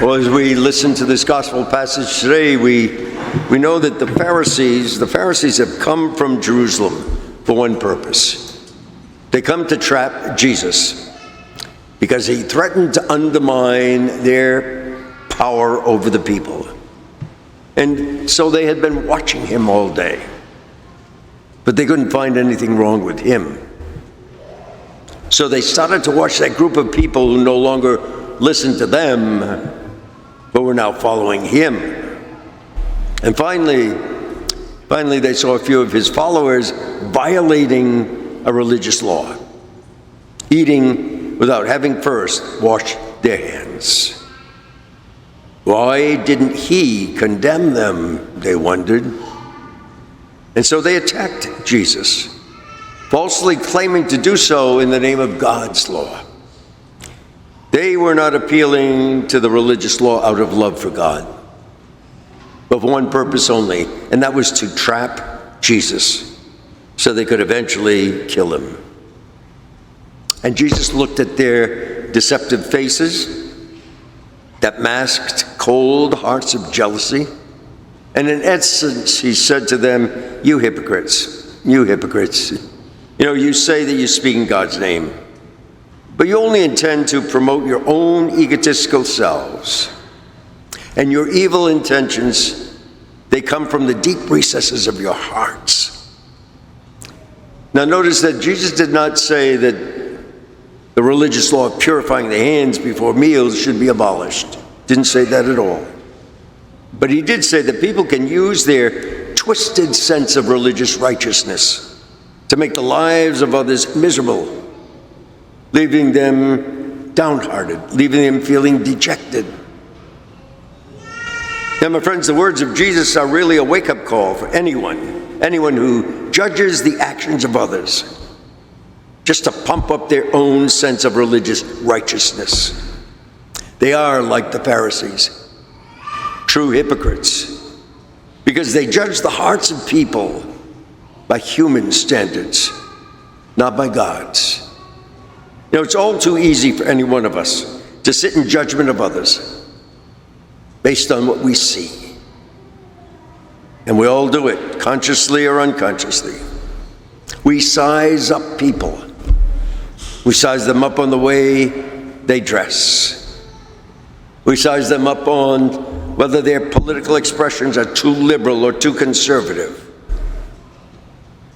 Well, as we listen to this gospel passage today, we know that the Pharisees have come from Jerusalem for one purpose. They come to trap Jesus because he threatened to undermine their power over the people. And so they had been watching him all day, but they couldn't find anything wrong with him. So they started to watch that group of people who no longer listened to them, but were now following him. And finally they saw a few of his followers violating a religious law, eating without having first washed their hands. Why didn't he condemn them, they wondered. And so they attacked Jesus, falsely claiming to do so in the name of God's law. They were not appealing to the religious law out of love for God, but for one purpose only, and that was to trap Jesus so they could eventually kill him. And Jesus looked at their deceptive faces that masked cold hearts of jealousy, and in essence, he said to them, you hypocrites, you say that you speak in God's name, but you only intend to promote your own egotistical selves. And your evil intentions, they come from the deep recesses of your hearts. Now notice that Jesus did not say that the religious law of purifying the hands before meals should be abolished. Didn't say that at all. But he did say that people can use their twisted sense of religious righteousness to make the lives of others miserable, leaving them downhearted, leaving them feeling dejected. Now, my friends, the words of Jesus are really a wake-up call for anyone who judges the actions of others just to pump up their own sense of religious righteousness. They are like the Pharisees, true hypocrites, because they judge the hearts of people by human standards, not by God's. You know, it's all too easy for any one of us to sit in judgment of others based on what we see. And we all do it, consciously or unconsciously. We size up people. We size them up on the way they dress. We size them up on whether their political expressions are too liberal or too conservative,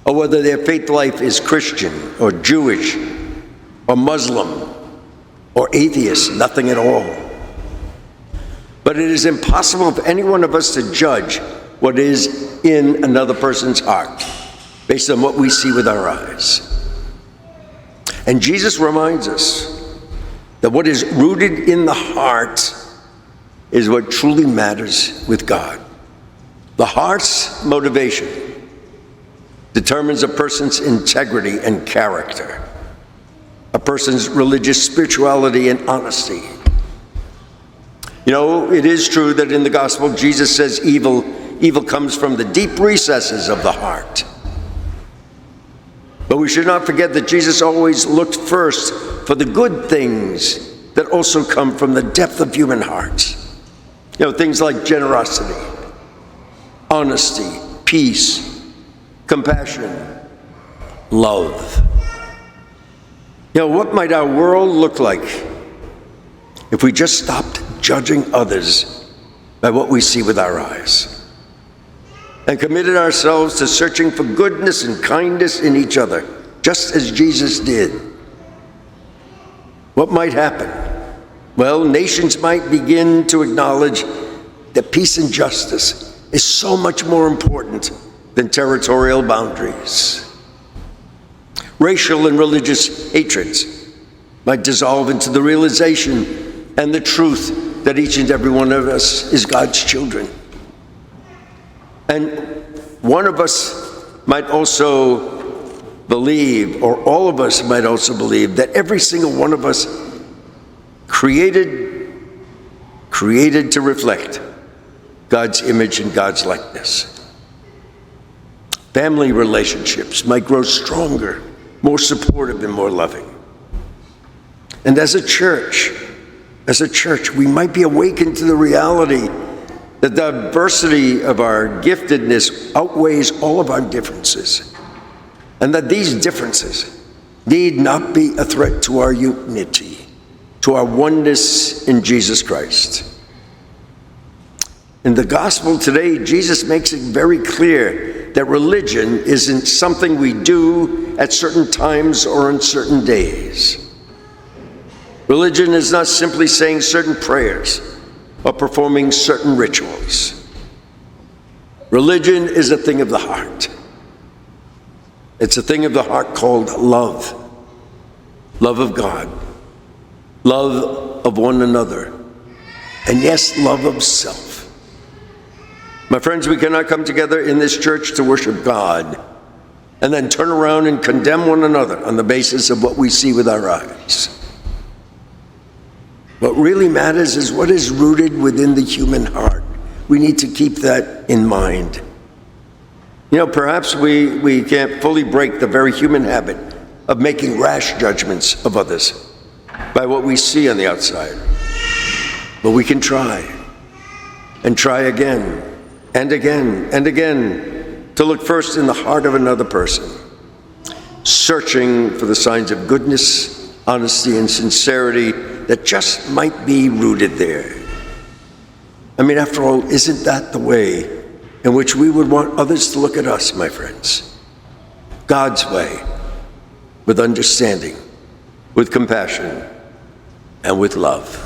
or whether their faith life is Christian or Jewish or Muslim or atheist, nothing at all. But it is impossible for any one of us to judge what is in another person's heart based on what we see with our eyes. And Jesus reminds us that what is rooted in the heart is what truly matters with God. The heart's motivation determines a person's integrity and character, a person's religious spirituality and honesty. You know, it is true that in the gospel, Jesus says evil comes from the deep recesses of the heart. But we should not forget that Jesus always looked first for the good things that also come from the depth of human hearts. You know, things like generosity, honesty, peace, compassion, love. You know, what might our world look like if we just stopped judging others by what we see with our eyes and committed ourselves to searching for goodness and kindness in each other, just as Jesus did? What might happen? Well, nations might begin to acknowledge that peace and justice is so much more important than territorial boundaries. Racial and religious hatreds might dissolve into the realization and the truth that each and every one of us is God's children. And one of us might also believe, or all of us might also believe, that every single one of us created to reflect God's image and God's likeness. Family relationships might grow stronger, more supportive, and more loving. And as a church, as a church, we might be awakened to the reality that the diversity of our giftedness outweighs all of our differences, and that these differences need not be a threat to our unity, to our oneness in Jesus Christ. In the gospel today, Jesus makes it very clear that religion isn't something we do at certain times or on certain days. Religion is not simply saying certain prayers or performing certain rituals. Religion is a thing of the heart. It's a thing of the heart called love. Love of God. Love of one another. And yes, love of self. My friends, we cannot come together in this church to worship God and then turn around and condemn one another on the basis of what we see with our eyes. What really matters is what is rooted within the human heart. We need to keep that in mind. You know, perhaps we can't fully break the very human habit of making rash judgments of others by what we see on the outside. But we can try, and try again, and again, and again, to look first in the heart of another person, searching for the signs of goodness, honesty, and sincerity that just might be rooted there. I mean, after all, isn't that the way in which we would want others to look at us, my friends? God's way, with understanding, with compassion, and with love.